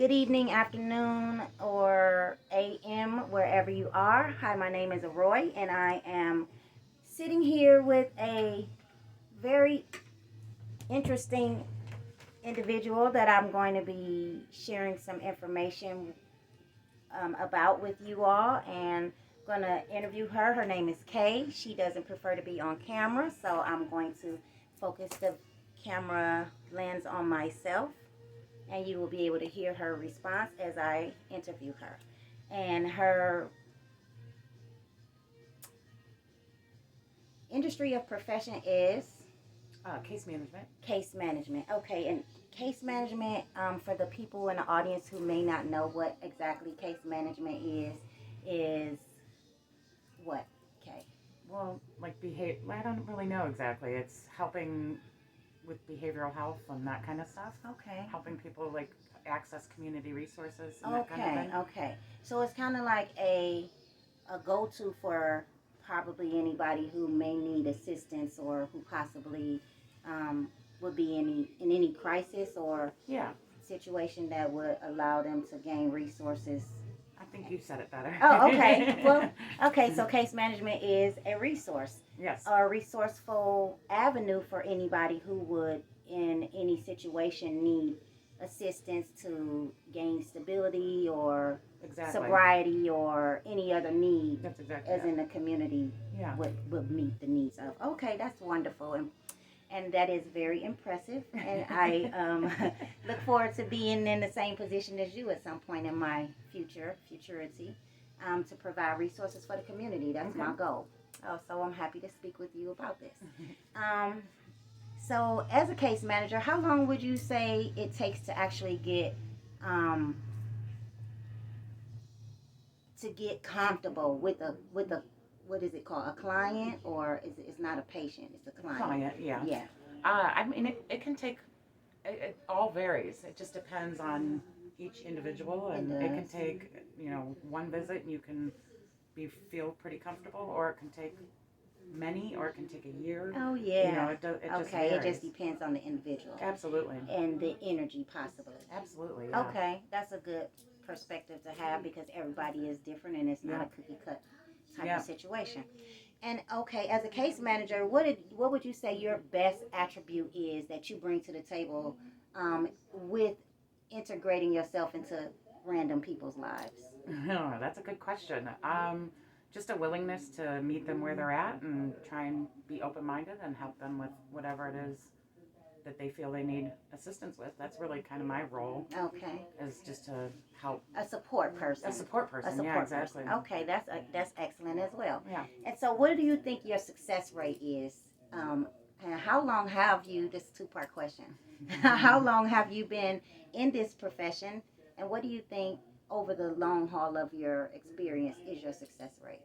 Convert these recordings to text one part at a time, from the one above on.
Good evening, afternoon, or AM, wherever you are. Hi, my name is Roy, and I am sitting here with a very interesting individual that I'm going to be sharing some information about with you all. And going to interview her. Her name is Kay. She doesn't prefer to be on camera, so I'm going to focus the camera lens on myself, and you will be able to hear her response as I interview her. And her industry of profession is Case management. case management. Okay, and case management, for the people in the audience who may not know what exactly case management is what? Okay. Well, like I don't really know exactly. It's helping with behavioral health and that kind of stuff. Okay. Helping people like access community resources and that kind of Okay. thing. Okay. So it's kind of like a go-to for probably anybody who may need assistance or who possibly would be in any crisis or Yeah, situation that would allow them to gain resources. I think you said it better. Oh, okay. Well, okay. So case management is a resource, Yes. a resourceful avenue for anybody who would, in any situation, need assistance to gain stability or Exactly. sobriety or any other need, That's exactly as in the community Yeah. would meet the needs of. Okay, that's wonderful, and that is very impressive. And I look forward to being in the same position as you at some point in my futurity, to provide resources for the community. That's my goal. Oh, so I'm happy to speak with you about this. So, as a case manager, how long would you say it takes to actually um, get comfortable with a what is it called, a client, or is it, it's not a patient, it's a client? Client, yeah. Yeah. I mean, it can take. It all varies. It just depends on each individual, and it can take one visit, and you can feel pretty comfortable, or it can take many, or it can take a year. Oh yeah. It just Okay, it varies. just depends on the individual Absolutely. and the energy, possibly. Absolutely. Yeah. Okay, that's a good perspective to have because everybody is different and it's not a cookie cut type of situation. And okay, as a case manager, what would you say your best attribute is that you bring to the table, with integrating yourself into random people's lives? Oh, that's a good question. Just a willingness to meet them where they're at and try and be open-minded and help them with whatever it is that they feel they need assistance with. That's really kind of my role. Okay. Is just to help. A support person. A support person. A support yeah, exactly. person. Okay, that's excellent as well. Yeah. And so, what do you think your success rate is? And how long have you? This is a two-part question. How long have you been in this profession, and what do you think over the long haul of your experience is your success rate?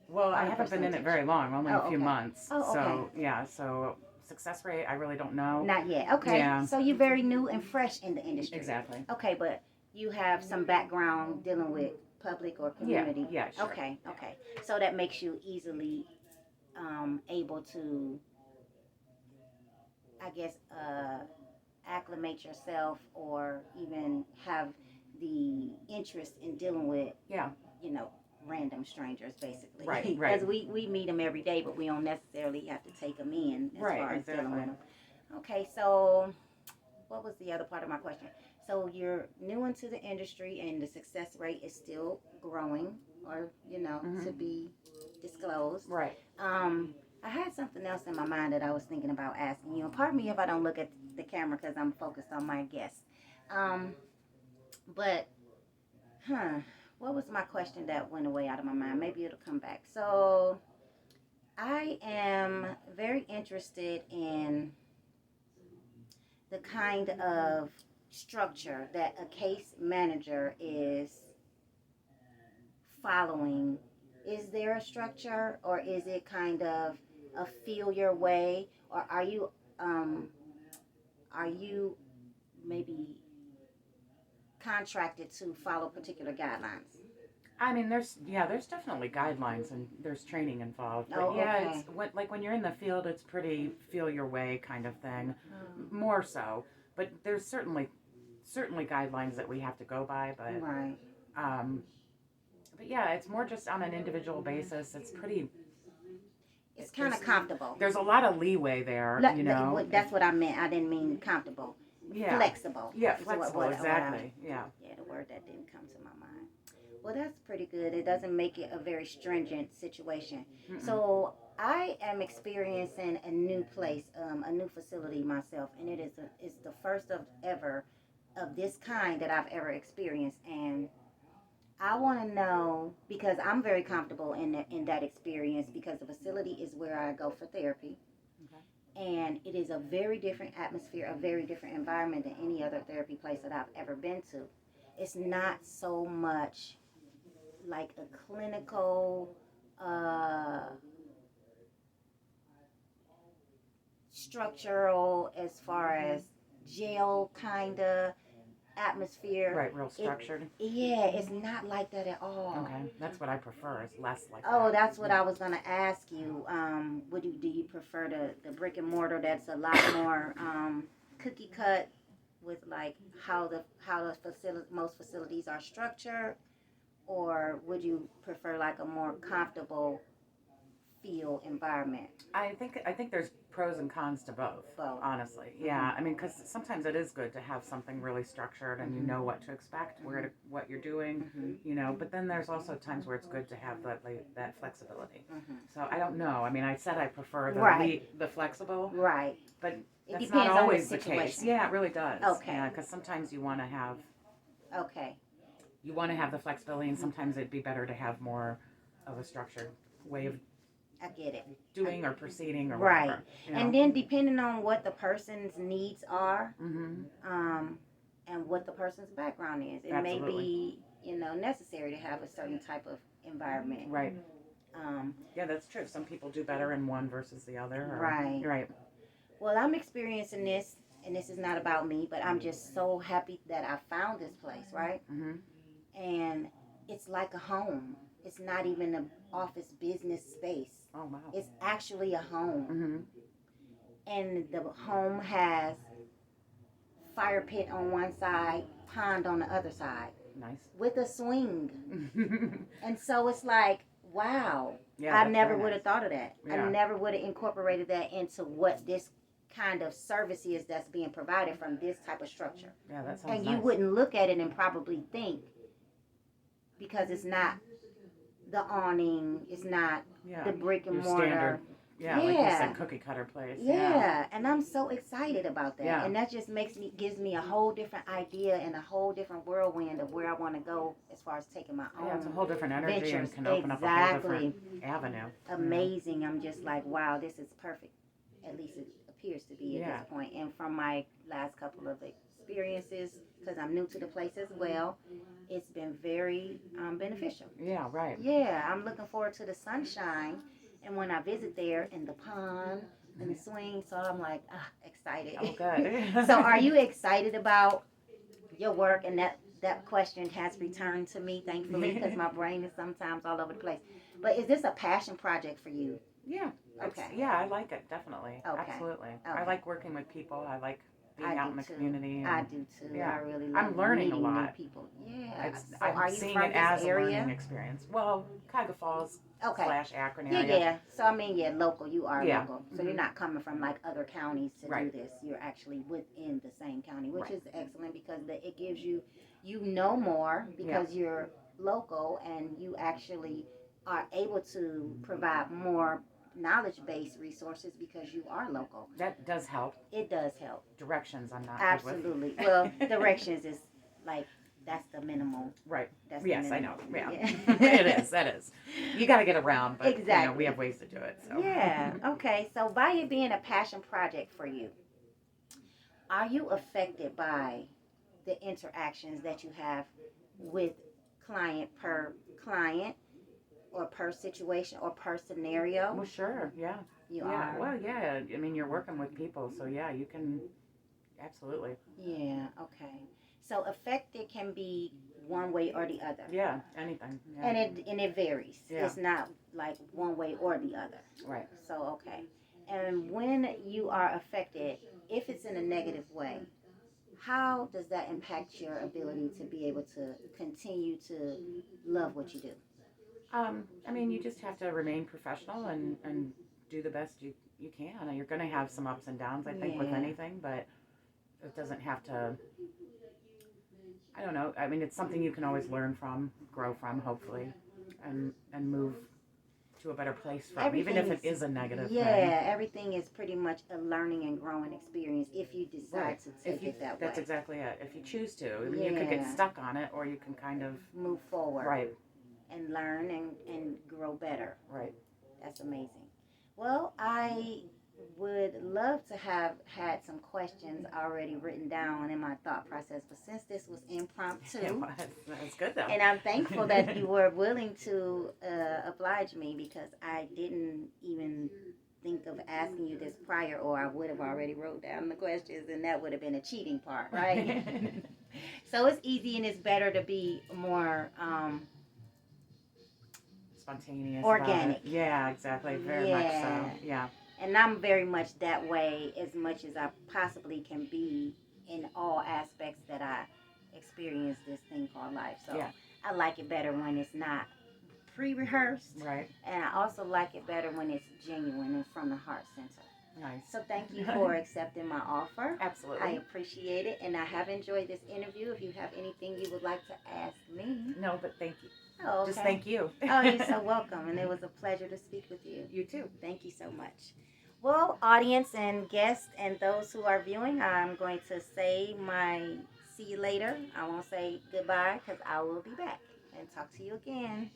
Well, I haven't been in it very long, only a few months. Oh, okay. So yeah, so success rate, I really don't know. Not yet. Okay. Yeah. So you're very new and fresh in the industry. Exactly. Okay, but you have some background dealing with public or community. Yeah, sure. Okay. So that makes you easily able to, I guess, acclimate yourself or even have the interest in dealing with, random strangers, basically. Right. Because we meet them every day, but we don't necessarily have to take them in as far as dealing with them. Okay, so what was the other part of my question? So you're new into the industry and the success rate is still growing, or, to be disclosed. Right. I had something else in my mind that I was thinking about asking you. And pardon me if I don't look at the camera because I'm focused on my guest. What was my question that went away out of my mind? Maybe it'll come back. So I am very interested in the kind of structure that a case manager is following. Is there a structure, or is it kind of a feel your way, or are you maybe contracted to follow particular guidelines? I mean, there's definitely guidelines and there's training involved. But okay. It's when you're in the field, it's pretty feel your way kind of thing, more so. But there's certainly certainly guidelines that we have to go by, Right. um, but yeah, it's more just on an individual basis. It's pretty. It's kind of comfortable. There's a lot of leeway there, you know. That's what I meant. I didn't mean comfortable. Yeah. Flexible. Yeah, flexible. Exactly. Yeah. Yeah, the word that didn't come to my mind. Well, that's pretty good. It doesn't make it a very stringent situation. Mm-mm. So I am experiencing a new place, a new facility myself, and it's the first of ever of this kind that I've ever experienced. And I want to know, because I'm very comfortable in that experience, because the facility is where I go for therapy. Okay. And it is a very different atmosphere, a very different environment than any other therapy place that I've ever been to. It's not so much like a clinical, structural, as far as jail kind of atmosphere. Right, real structured. It's not like that at all. Okay, that's what I prefer. It's less like that. Oh, that's what I was gonna ask you. Do you prefer the brick and mortar that's a lot more cookie cut with like how the most facilities are structured, or would you prefer like a more comfortable feel environment? I think there's pros and cons to both. Honestly, yeah. I mean, because sometimes it is good to have something really structured and you know what to expect, what you're doing, you know. But then there's also times where it's good to have that flexibility. So I don't know. I mean, I said I prefer the flexible, right? But it that's depends not always on the case. Yeah, it really does. Okay. Yeah, because sometimes you want to have. Okay. You want to have the flexibility, and sometimes it'd be better to have more of a structured way of. I get it. Doing or proceeding or right. whatever. You know? And then depending on what the person's needs are, and what the person's background is, it may be necessary to have a certain type of environment. Right. Yeah, that's true. Some people do better in one versus the other. Right. Right. Well, I'm experiencing this, and this is not about me, but I'm just so happy that I found this place, right? And it's like a home. It's not even an office business space. Oh, wow. It's actually a home. And the home has fire pit on one side, pond on the other side. Nice. With a swing. And so it's like, wow. Yeah, I never would have thought of that. Yeah. I never would have incorporated that into what this kind of service is that's being provided from this type of structure. Yeah, that sounds And you wouldn't look at it and probably think, because it's not the awning, it's not the brick and mortar. Standard, like you said, cookie cutter place. Yeah, and I'm so excited about that. Yeah. And that just gives me a whole different idea and a whole different whirlwind of where I want to go as far as taking my own. Yeah, it's a whole different energy ventures. and can open up a whole different avenue. Amazing. I'm just like, wow, this is perfect. At least it appears to be at this point. And from my last couple of experiences, because I'm new to the place as well, it's been very beneficial. Yeah, right. Yeah, I'm looking forward to the sunshine, and when I visit there, and the pond and the swing, so I'm like, excited. Oh, good. So are you excited about your work? And that question has returned to me, thankfully, because my brain is sometimes all over the place. But is this a passion project for you? Yeah. Okay. Yeah, I like it, definitely. Okay. Absolutely. Okay. I like working with people. I like being out in the community. I do too. Yeah. I really love I'm learning a meeting lot. new people. Yeah. So I'm are you seeing from it as this a area? learning experience. Well, Cuyahoga Falls / Akron area. Yeah. So I mean, local. You are local. So you're Mhm. not coming from like other counties to Right. do this. You're actually within the same county, which is excellent, because it gives you more because you're local, and you actually are able to provide more knowledge-based resources because you are local. That does help. It does help. Directions I'm not Absolutely. good with. Well, directions is like, that's the minimal. Right. That's Yes, the I know. minimal. Yeah. That is. You got to get around, but Exactly. we have ways to do it. So. Yeah. Okay. So by it being a passion project for you, are you affected by the interactions that you have with client per client, or per situation, or per scenario? Well, sure. Yeah. You are. Well, yeah. I mean, you're working with people, so yeah, you can. Absolutely. Yeah. Okay. So affected can be one way or the other. Yeah. Anything. Yeah. And it varies. Yeah. It's not like one way or the other. Right. So okay. And when you are affected, if it's in a negative way, how does that impact your ability to be able to continue to love what you do? I mean, you just have to remain professional and do the best you can. You're going to have some ups and downs, I think, with Yeah. anything, but it doesn't have to. I don't know. I mean, it's something you can always learn from, grow from, hopefully, and move to a better place from, even if it is a negative thing. Yeah, everything is pretty much a learning and growing experience if you decide Right. to take it that way. That's exactly it. If you choose to, I mean, you could get Yeah. stuck on it, or you can kind of Move forward right, and learn and grow better. right. That's amazing. Well, I would love to have had some questions already written down in my thought process, but since this was impromptu, That's good though. and I'm thankful that you were willing to oblige me, because I didn't even think of asking you this prior, or I would have already wrote down the questions, and that would have been a cheating part, right? So it's easy and it's better to be more Spontaneous, organic. Yeah, exactly. Very much so. Yeah. And I'm very much that way, as much as I possibly can be in all aspects that I experience this thing called life. So Yeah. I like it better when it's not pre-rehearsed. Right. And I also like it better when it's genuine and from the heart center. Nice. So thank you for accepting my offer. Absolutely. I appreciate it, and I have enjoyed this interview. If you have anything you would like to ask me. No, but thank you. Oh, okay. Just thank you. Oh, you're so welcome, and it was a pleasure to speak with you. You too. Thank you so much. Well, audience and guests and those who are viewing, I'm going to say my see you later. I won't say goodbye because I will be back and talk to you again.